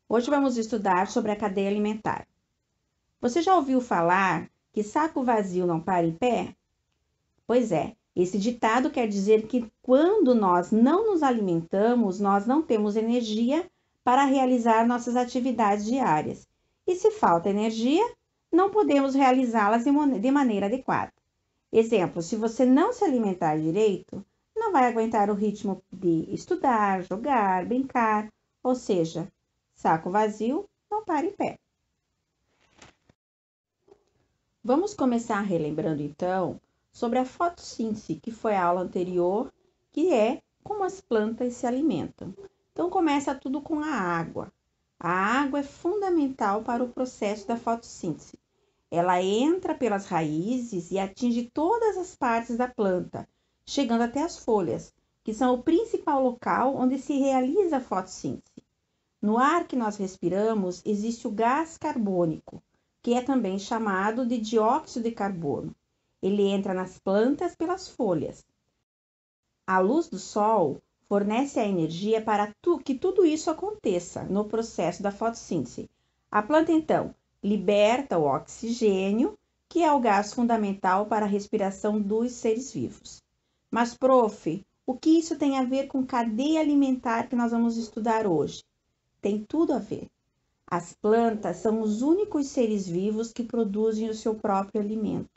Hoje vamos estudar sobre a cadeia alimentar. Você já ouviu falar que saco vazio não para em pé? Pois é, esse ditado quer dizer que quando nós não nos alimentamos, nós não temos energia para realizar nossas atividades diárias. E se falta energia, não podemos realizá-las de maneira adequada. Exemplo, se você não se alimentar direito, não vai aguentar o ritmo de estudar, jogar, brincar, ou seja, saco vazio não para em pé. Vamos começar relembrando então sobre a fotossíntese, que foi a aula anterior, que é como as plantas se alimentam. Então começa tudo com a água. A água é fundamental para o processo da fotossíntese. Ela entra pelas raízes e atinge todas as partes da planta, chegando até as folhas, que são o principal local onde se realiza a fotossíntese. No ar que nós respiramos existe o gás carbônico, que é também chamado de dióxido de carbono. Ele entra nas plantas pelas folhas. A luz do sol fornece a energia para que tudo isso aconteça no processo da fotossíntese. A planta, então, liberta o oxigênio, que é o gás fundamental para a respiração dos seres vivos. Mas, prof, o que isso tem a ver com cadeia alimentar que nós vamos estudar hoje? Tem tudo a ver. As plantas são os únicos seres vivos que produzem o seu próprio alimento.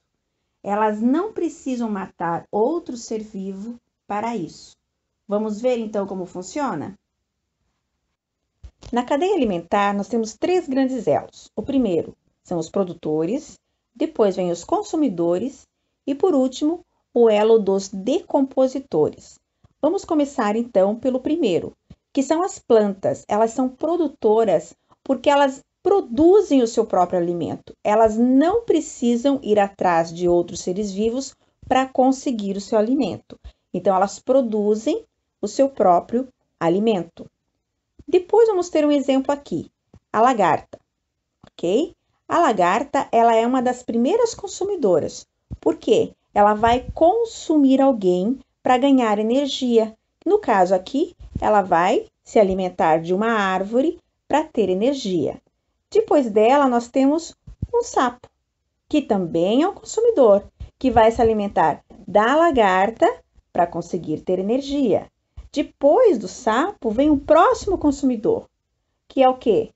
Elas não precisam matar outro ser vivo para isso. Vamos ver então como funciona? Na cadeia alimentar, nós temos três grandes elos. O primeiro são os produtores, depois vem os consumidores e, por último, o elo dos decompositores. Vamos começar então pelo primeiro, que são as plantas. Elas são produtoras porque elas produzem o seu próprio alimento. Elas não precisam ir atrás de outros seres vivos para conseguir o seu alimento. Então, elas produzem o seu próprio alimento. Depois, vamos ter um exemplo aqui, a lagarta, ok? A lagarta, ela é uma das primeiras consumidoras. Por quê? Ela vai consumir alguém para ganhar energia. No caso aqui, ela vai se alimentar de uma árvore para ter energia. Depois dela, nós temos um sapo, que também é um consumidor, que vai se alimentar da lagarta para conseguir ter energia. Depois do sapo, vem o próximo consumidor, que é o quê?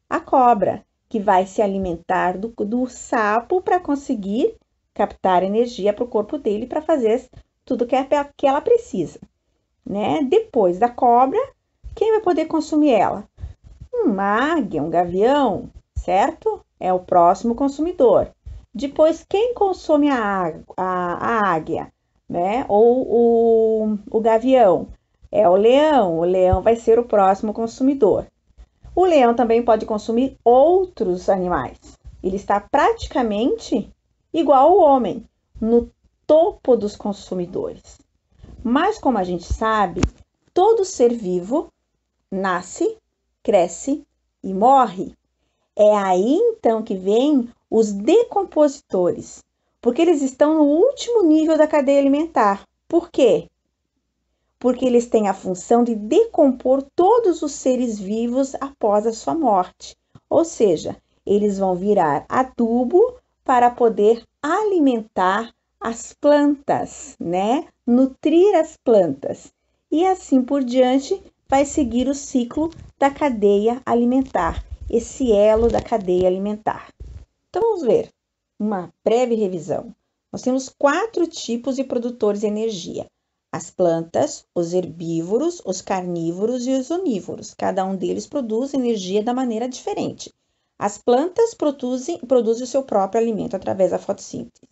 A cobra, que vai se alimentar do sapo para conseguir captar energia para o corpo dele para fazer tudo que ela precisa. Né? Depois da cobra, quem vai poder consumir ela? Uma águia, um gavião, certo? É o próximo consumidor. Depois, quem consome a águia, né? Ou o gavião? É o leão. O leão vai ser o próximo consumidor. O leão também pode consumir outros animais. Ele está praticamente igual ao homem, no topo dos consumidores. Mas, como a gente sabe, todo ser vivo nasce, cresce e morre. É aí então que vem os decompositores, porque eles estão no último nível da cadeia alimentar. Por quê? Porque eles têm a função de decompor todos os seres vivos após a sua morte. Ou seja, eles vão virar adubo para poder alimentar as plantas, né? Nutrir as plantas. E assim por diante, vai seguir o ciclo da cadeia alimentar, esse elo da cadeia alimentar. Então, vamos ver uma breve revisão. Nós temos 4 tipos de produtores de energia. As plantas, os herbívoros, os carnívoros e os onívoros. Cada um deles produz energia da maneira diferente. As plantas produzem o seu próprio alimento através da fotossíntese.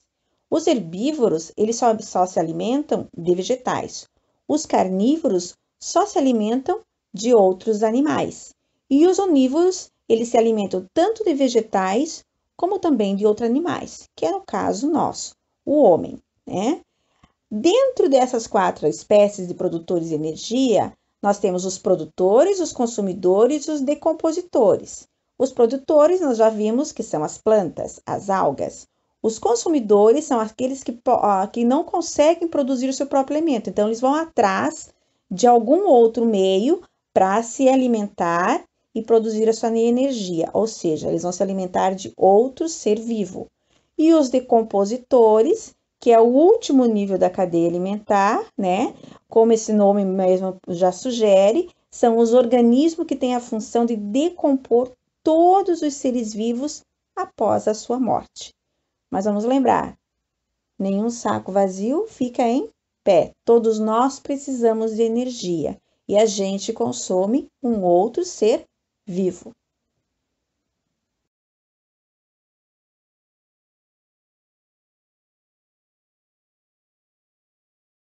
Os herbívoros, eles só se alimentam de vegetais. Os carnívoros só se alimentam de outros animais. E os onívoros, eles se alimentam tanto de vegetais como também de outros animais, que é o caso nosso, o homem, né? Dentro dessas 4 espécies de produtores de energia, nós temos os produtores, os consumidores e os decompositores. Os produtores, nós já vimos que são as plantas, as algas. Os consumidores são aqueles que não conseguem produzir o seu próprio alimento. Então, eles vão atrás de algum outro meio para se alimentar e produzir a sua energia, ou seja, eles vão se alimentar de outro ser vivo. E os decompositores, que é o último nível da cadeia alimentar, né? Como esse nome mesmo já sugere, são os organismos que têm a função de decompor todos os seres vivos após a sua morte. Mas vamos lembrar, nenhum saco vazio fica em pé. Todos nós precisamos de energia e a gente consome um outro ser vivo.